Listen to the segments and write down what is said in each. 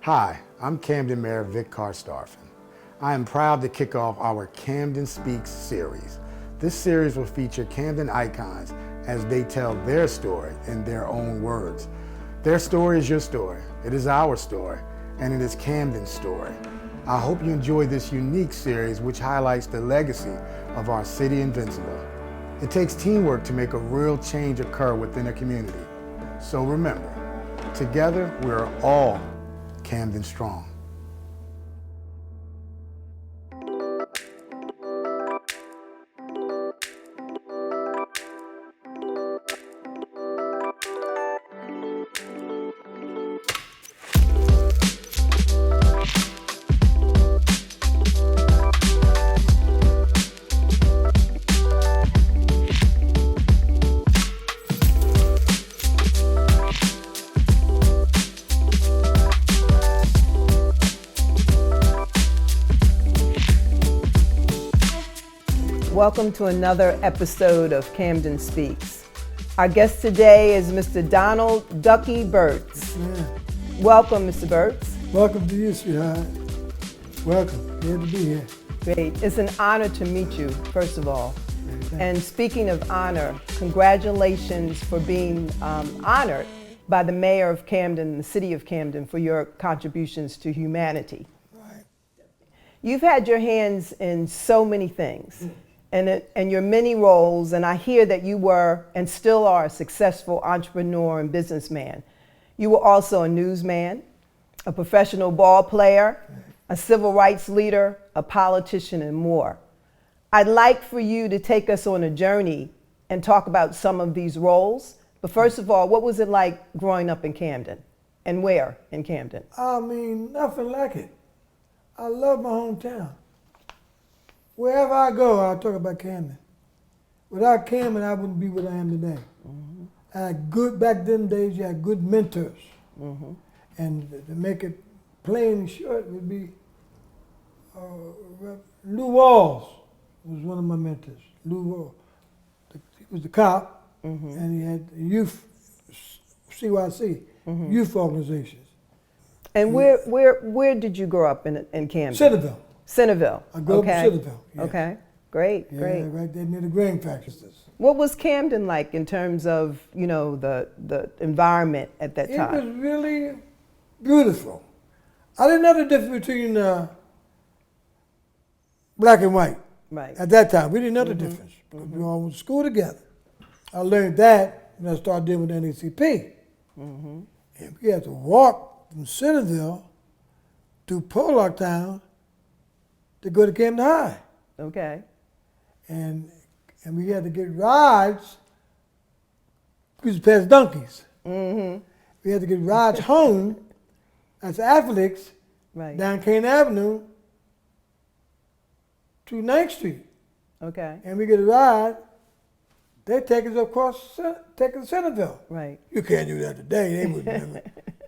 Hi, I'm Camden Mayor Vic Karstafen. I am proud to kick off our Camden Speaks series. This series will feature Camden icons as they tell their story in their own words. Their story is your story, it is our story, and it is Camden's story. I hope you enjoy this unique series which highlights the legacy of our city Invincible. It takes teamwork to make a real change occur within a community. So remember, together we are all Camden Strong. Welcome to another episode of Camden Speaks. Our guest today is Mr. Donald Ducky Birts. Yeah. Welcome, Mr. Birts. Welcome to you, sweetheart. Welcome. Glad to be here. Great. It's an honor to meet you, first of all. Thanks. And speaking of honor, congratulations for being honored by the mayor of Camden, the city of Camden, for your contributions to humanity. Right. You've had your hands in so many things. And your many roles, and I hear that you were and still are a successful entrepreneur and businessman. You were also a newsman, a professional ball player, a civil rights leader, a politician, and more. I'd like for you to take us on a journey and talk about some of these roles. But first of all, what was it like growing up in Camden? And where in Camden? I mean, nothing like it. I love my hometown. Wherever I go, I'll talk about Camden. Without Camden, I wouldn't be what I am today. Mm-hmm. I had good, back then days, you had good mentors. Mm-hmm. And to make it plain and short would be Lou Walls was one of my mentors. Lou Walls. He was the cop, mm-hmm. and he had youth, CYC, mm-hmm. youth organizations. And where did you grow up in Camden? Centerville. Centerville. I grew up in Centerville. Yes. Okay, great. Yeah, right there near the grain factories. What was Camden like in terms of, you know, the environment at that time? It was really beautiful. I didn't know the difference between black and white. Right. At that time, we didn't know the Mm-hmm. difference. Mm-hmm. We all went to school together. I learned that when I started dealing with NACP. Mm-hmm. And we had to walk from Centerville to Pollock Town to go to Camden High. Okay. And we had to get rides. We used to pass Duckies. Mm-hmm. We had to get rides home as athletes right. down Kane Avenue to 9th Street. Okay. And we get a ride. They take us across, take us to Centerville. Right. You can't do that today.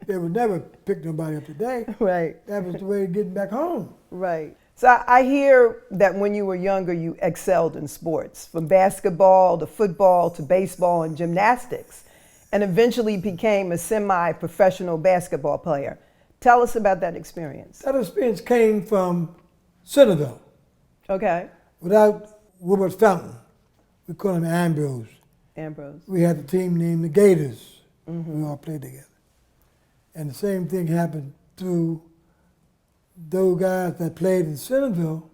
They would never pick nobody up today. Right. That was the way of getting back home. Right. So I hear that when you were younger, you excelled in sports, from basketball to football to baseball and gymnastics, and eventually became a semi-professional basketball player. Tell us about that experience. That experience came from Centerville. Okay. Without Wilbert Fountain, we call him Ambrose. Ambrose. We had a team named the Gators. Mm-hmm. We all played together. And the same thing happened through those guys that played in Centerville.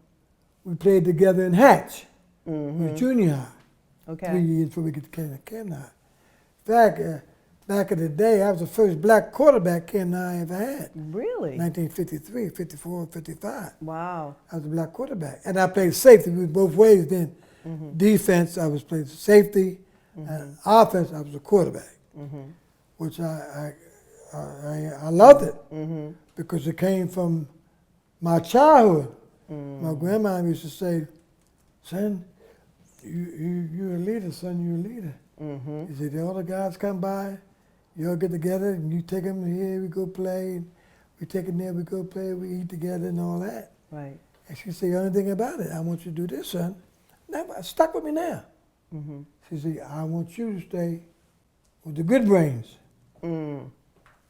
We played together in Hatch, mm-hmm. with junior high. Okay. 3 years before we get to Camden High. In fact, back in the day, I was the first black quarterback Camden High ever had. Really? 1953, 54, 55. Wow. I was a black quarterback. And I played safety. We was both ways then. Mm-hmm. Defense, I was playing safety. Mm-hmm. And offense, I was a quarterback. Mm-hmm. Which I loved it. Mm-hmm. Because it came from my childhood. Mm-hmm. My grandma used to say, son, you're a leader, son, you're a leader. Mm-hmm. He said, all the guys come by, you all get together, and you take them here, we go play. We take them there, we go play, we eat together and all that. Right. And she said, the only thing about it, I want you to do this, son. Now, stuck with me now. Mm-hmm. She said, I want you to stay with the good brains. Mm.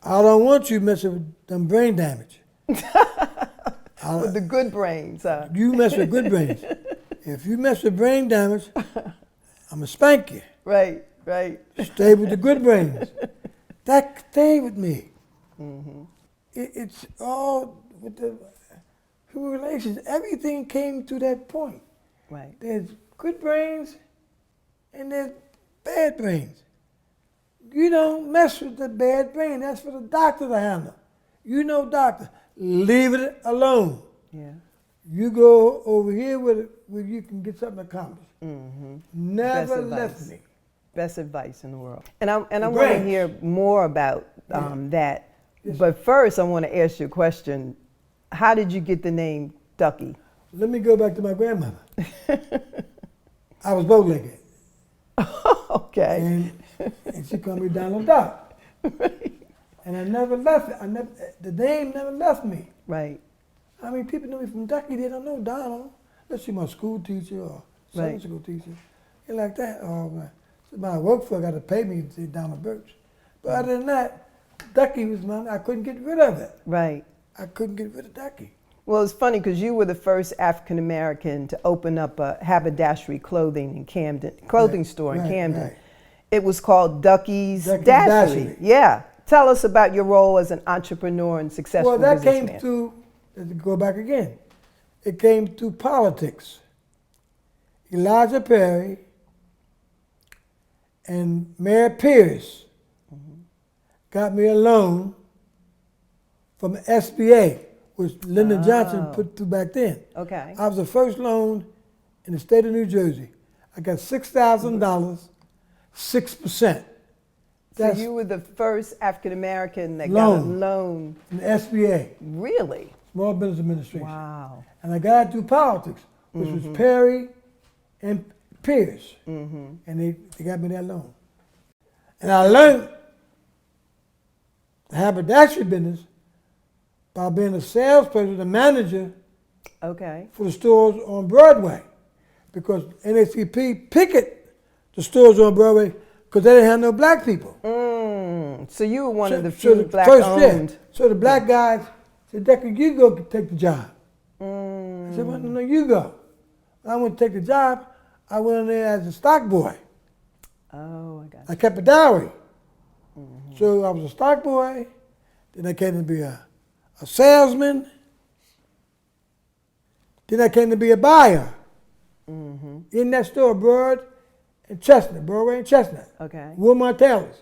I don't want you messing with them brain damage. With the good brains. You mess with good brains. If you mess with brain damage, I'm going to spank you. Right, right. Stay with the good brains. That stay with me. It's all with the human relations. Everything came to that point. Right. There's good brains and there's bad brains. You don't mess with the bad brain. That's for the doctor to handle. You know, doctor, leave it alone. Yeah. You go over here where you can get something accomplished. Never Best left advice. me. Best advice in the world. And I want to brains. hear more about that. Yes. But first, I want to ask you a question. How did you get the name Ducky? Let me go back to my grandmother. I was bow-legged. Okay. And she called me Donald Duck. And I never left it. The name never left me. Right. I mean, people know me from Ducky. They don't know Donald. Let's see, my school teacher or Sunday Right. school teacher. And like that. Or somebody I work for got to pay me to say Donald Birts. But other than that, Ducky was mine. I couldn't get rid of it. Right. I couldn't get rid of Ducky. Well, it's funny because you were the first African American to open up a haberdashery clothing store in Camden. Right. It was called Ducky's Ducky's Dashery. Dashery. Yeah. Tell us about your role as an entrepreneur and successful Well, that came businessman. through, let's go back again. It came through politics. Elijah Perry and Mayor Pierce got me a loan from SBA, which Lyndon Johnson put through back then. Okay. I was the first loan in the state of New Jersey. I got $6,000, 6%. So you were the first African American that Loan. got a loan. From the SBA, Really? Small Business Administration. Wow. And I got it through politics, which was Perry and Pierce. And they got me that loan. And I learned the haberdashery business by being a salesperson, a manager Okay. for the stores on Broadway. Because NAACP picket the stores on Broadway because they didn't have no black people. So you were one of the So few the black first owned. So the black guys said, Ducky, you go take the job. I said, well, no, you go. When I went to take the job, I went in there as a stock boy. Oh, I got I kept a dowry. So I was a stock boy, then I came to be a salesman, then I came to be a buyer. In that store, Broadway and Chestnut. Okay. Wilmar Taylor's.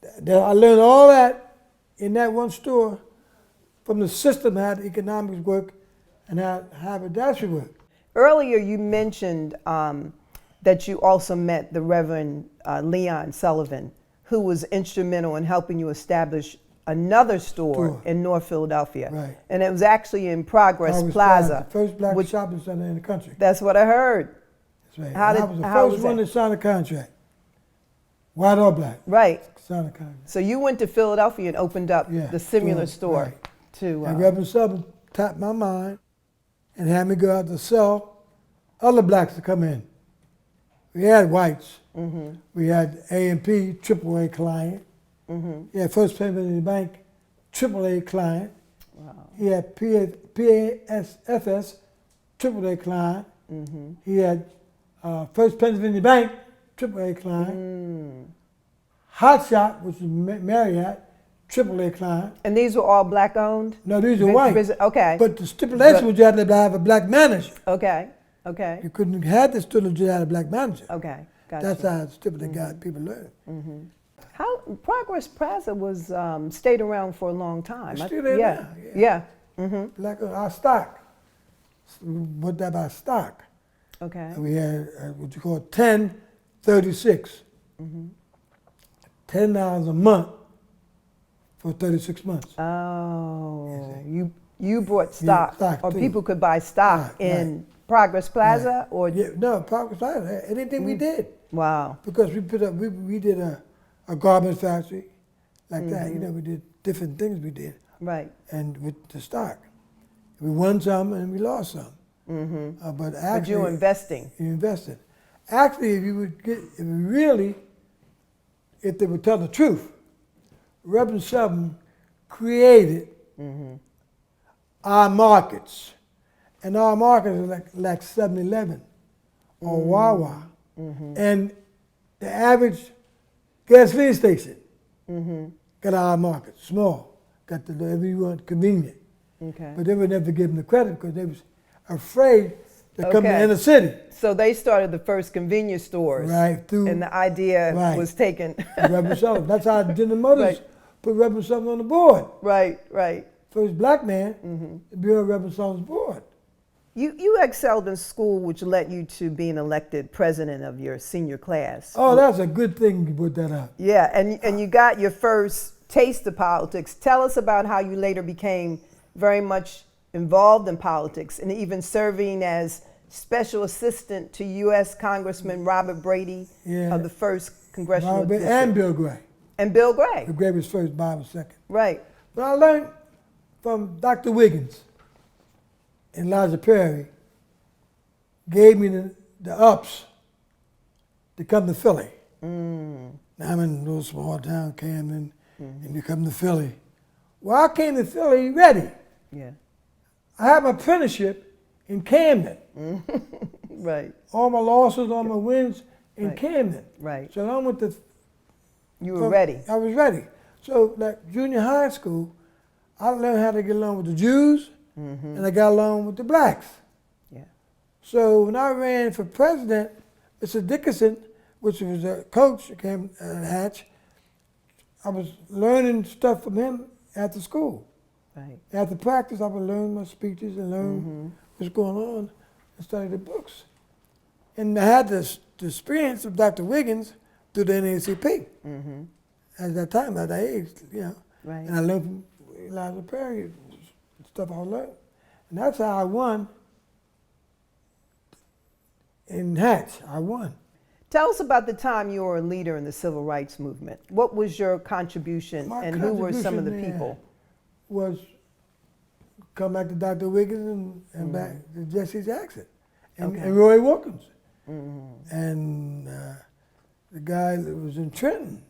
I learned all that in that one store from the system, how the economics work and how haberdashery work. Earlier, you mentioned that you also met the Reverend Leon Sullivan, who was instrumental in helping you establish another store in North Philadelphia. Right. And it was actually in Progress Plaza. The first black shopping center in the country. That's what I heard. That's right. How And I was the first one that? to sign a contract. White or black. Right. Sign a contract. So you went to Philadelphia and opened up Yeah, the similar store, store right. to. And Reverend Sullivan tapped my mind and had me go out to sell other blacks to come in. We had whites. We had A&P, AAA client. He had First Pennsylvania Bank, AAA client. Wow. He had PASFS, AAA client. He had First Pennsylvania Bank, AAA client. Hot Shot, which is Marriott, AAA client. And these were all black owned? No, these are white. Okay. But the stipulation was you had to have a black manager. Okay. Okay. You couldn't have the student you had a black manager. Okay. Gotcha. That's how the stipulation got people learn. How Progress Plaza was stayed around for a long time. It's still there yeah. now, Yeah. Like our stock. What that about stock? Okay. And we had what you call 1036. $10 a month for 36 months. Oh, you brought stock, stock or too. people could buy stock Right, in Progress Plaza, or Yeah, no, Progress Plaza, anything we did. wow. Because we put up, we did a garment factory like that. You know, we did different things we did. Right. And with the stock. We won some and we lost some. But actually, But you were investing. you invested. Actually, if you would get, if they would tell the truth, Reverend Shelton created our markets. And our markets are like 7-Eleven or Wawa. And the average gasoline station got our market, small, got the everyone convenient. Okay. But they would never give them the credit because they was afraid to come to the inner city. So they started the first convenience stores. Right, through. And the idea Right. was taken. Reverend Shelton. That's how General Motors Right. put Reverend Shelton on the board. Right, right. First black man to be on Reverend Shelton's board. You excelled in school, which led you to being elected president of your senior class. Oh, that's a good thing you put that up. Yeah, and you got your first taste of politics. Tell us about how you later became very much involved in politics and even serving as special assistant to U.S. Congressman Robert Brady of the first congressional district. And Bill Gray. And Bill Gray. Bill Gray was first, Bob was second. Right. But I learned from Dr. Wiggins and Elijah Perry, gave me the ups to come to Philly. Now I'm in a little small town, Camden, and you come to Philly. Well, I came to Philly ready. Yeah. I had my apprenticeship in Camden. Right. All my losses, all my wins in Camden. Right. So I went to. You were ready. I was ready. So like junior high school, I learned how to get along with the Jews, and I got along with the blacks. Yeah. So when I ran for president, Mr. Dickinson, which was a coach at Hatch, I was learning stuff from him after school. Right. After practice, I would learn my speeches and learn what's going on and study the books. And I had the experience of Dr. Wiggins through the NAACP. At that time, at that age, you know. Right. And I learned from Elijah Perry, stuff I learned. And that's how I won in Hatch. I won. Tell us about the time you were a leader in the civil rights movement. What was your contribution and who were some of the people? Was come back to Dr. Wiggins and back to Jesse Jackson and Roy Wilkins. And the guy that was in Trenton,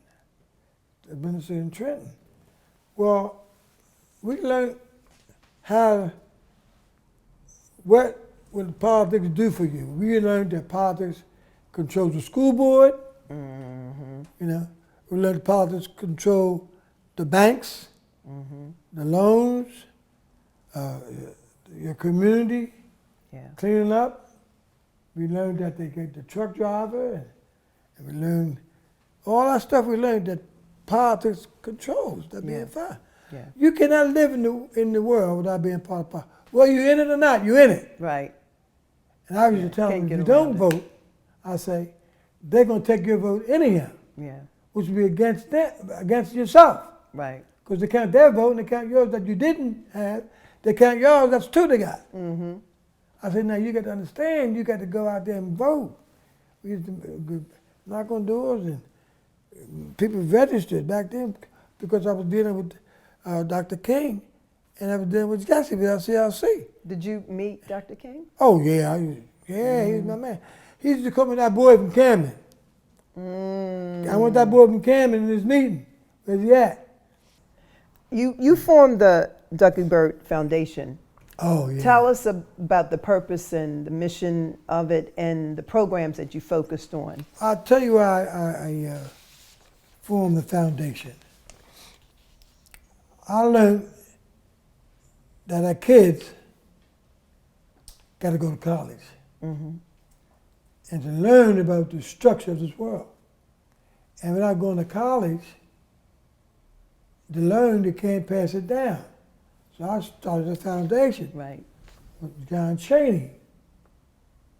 the minister in Trenton. Well, we learned what politics do for you. We learned that politics controls the school board. You know, we learned politics control the banks, the loans, your community, cleaning up. We learned that they get the truck driver, and we learned all that stuff. We learned that politics controls. That being fine. Yeah. You cannot live in the world without being part of politics. Whether you're in it or not, you're in it. Right. And I used to tell them, if you don't vote, I say, they're going to take your vote anyhow. Yeah. Which would be against yourself. Right. Because they count their vote and they count yours that you didn't have. They count yours, that's two they got. I said, now you got to understand, you got to go out there and vote. We used to knock on doors and people registered back then because I was dealing with Dr. King and I was dealing with Jesse with CLC. Did you meet Dr. King? Oh, yeah. He was my man. He used to come with that boy from Camden. I want that boy from Camden in his meeting. Where's he at? You formed the Ducky Burt Foundation. Oh, yeah. Tell us about the purpose and the mission of it and the programs that you focused on. I'll tell you why I formed the foundation. I learned that our kids got to go to college and to learn about the structure of this world. And without going to college, to learn, they can't pass it down. So I started a foundation. Right. With John Chaney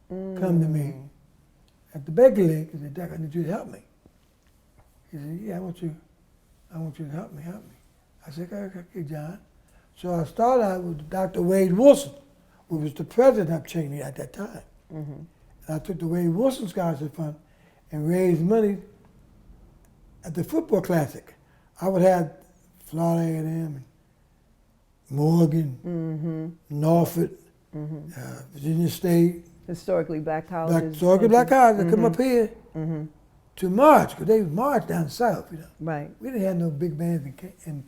come to me at the Baker Lake and said, Doc, I need you to help me. He said, yeah, I want you to help me. I said, okay, John. So I started out with Dr. Wade Wilson, who was the president of Cheney at that time. And I took the Wade Wilson Scholarship Fund and raised money at the football classic. I would have Florida A&M and Morgan, Norfolk, Virginia State. Historically black colleges. Historically black colleges that come up here to march, because they march down south, you know. Right. We didn't have no big bands in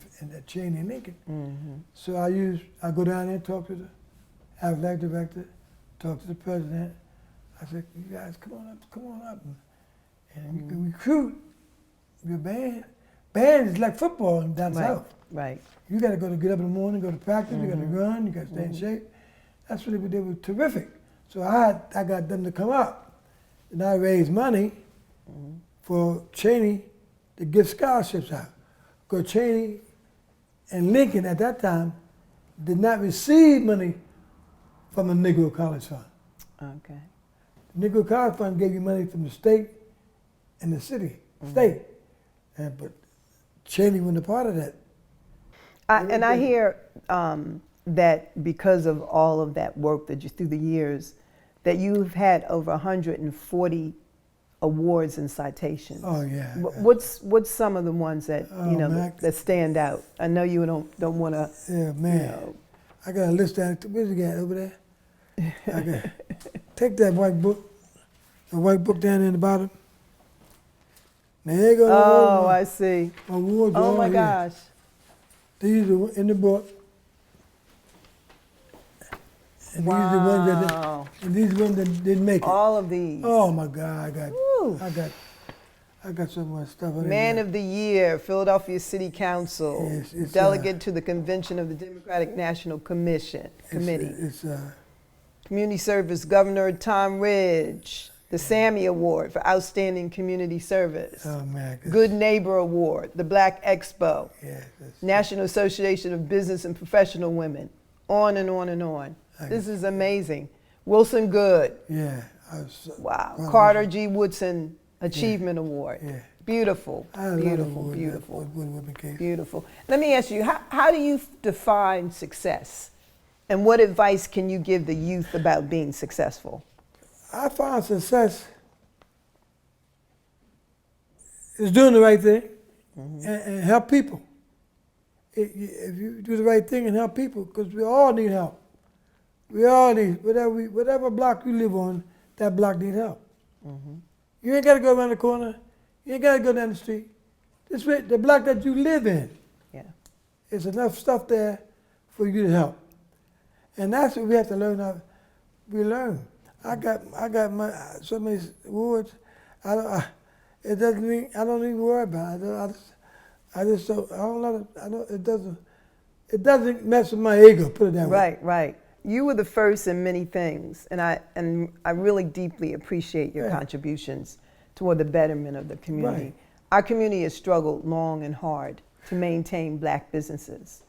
Cheney and Lincoln. Mm-hmm. So I go down there and talk to the athletic director, talk to the president. I said, you guys, come on up. And you can recruit your band. Band is like football down south. Right. You got to get up in the morning, go to practice, you got to run, you got to stay in shape. That's what they were terrific. So I got them to come up. And I raised money for Cheney to give scholarships out. Because Cheney and Lincoln at that time did not receive money from the Negro College Fund. Okay. The Negro College Fund gave you money from the state and the state. But Cheney wasn't a part of that. I hear that because of all of that work that you through the years, that you've had over 140 awards and citations. Oh yeah. What's some of the ones that that stand out? I know you don't want to. Yeah, man. I got a list down. Where's it at over there? I got take that white book, the white book down in the bottom. There you go. Oh, I see. Awards. Oh my gosh. These are in the book. And Wow. these are the ones that didn't make it. All of these. Oh my God, Woo. I got so much stuff. Man of the Year, Philadelphia City Council, Yes, delegate to the convention of the Democratic National Committee, Community Service Governor Tom Ridge, the Sammy Award for Outstanding Community Service, Oh man. Good Neighbor Award, the Black Expo, Yes. National Association of Business and Professional Women, on and on and on. This is amazing. Wilson Good. Yeah. Wow. Carter G. Woodson Achievement Award. Yeah. Beautiful. I had a lot of Beautiful. awards Beautiful. that women case. Beautiful. Let me ask you, how do you define success? And what advice can you give the youth about being successful? I find success is doing the right thing and help people. If you do the right thing and help people, because we all need help. We all need, whatever block you live on, that block need help. You ain't got to go around the corner. You ain't got to go down the street. This way, the block that you live in, there's enough stuff there for you to help. And that's what we have to learn. We learn. I got so many awards. I don't even worry about it. It doesn't mess with my ego, put it that way. Right. You were the first in many things, and I really deeply appreciate your contributions toward the betterment of the community. Right. Our community has struggled long and hard to maintain black businesses.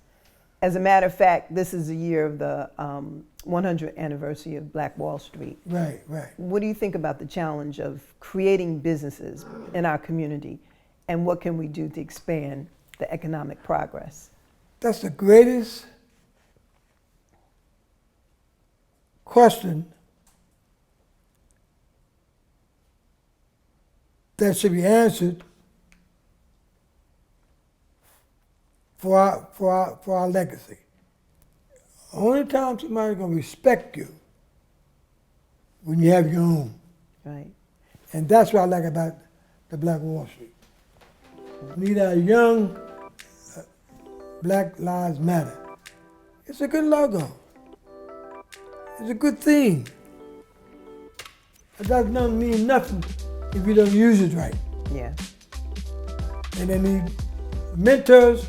As a matter of fact, this is the year of the 100th anniversary of Black Wall Street. Right. What do you think about the challenge of creating businesses in our community, and what can we do to expand the economic progress? That's the greatest question that should be answered for our legacy. Only time somebody's gonna respect you when you have your own. Right. And that's what I like about the Black Wall Street. We need our young Black Lives Matter. It's a good logo. It's a good theme. It doesn't mean nothing if you don't use it right. Yeah. And they need mentors,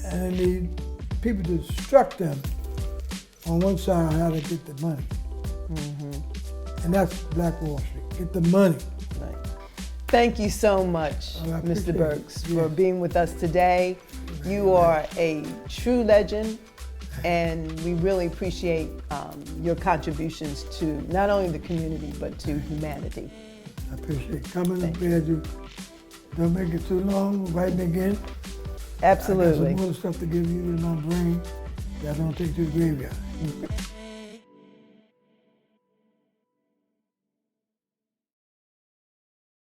and they need people to instruct them on one side on how to get the money. And that's Black Wall Street. Get the money. Right. Thank you so much, I Mr. appreciate Birts, it. for Yes. being with us today. You are a true legend, and we really appreciate your contributions to not only the community, but to humanity. I appreciate coming. I'm glad you don't make it too long. Write me again. Absolutely. I got some more stuff to give you in my brain that I don't take to the graveyard.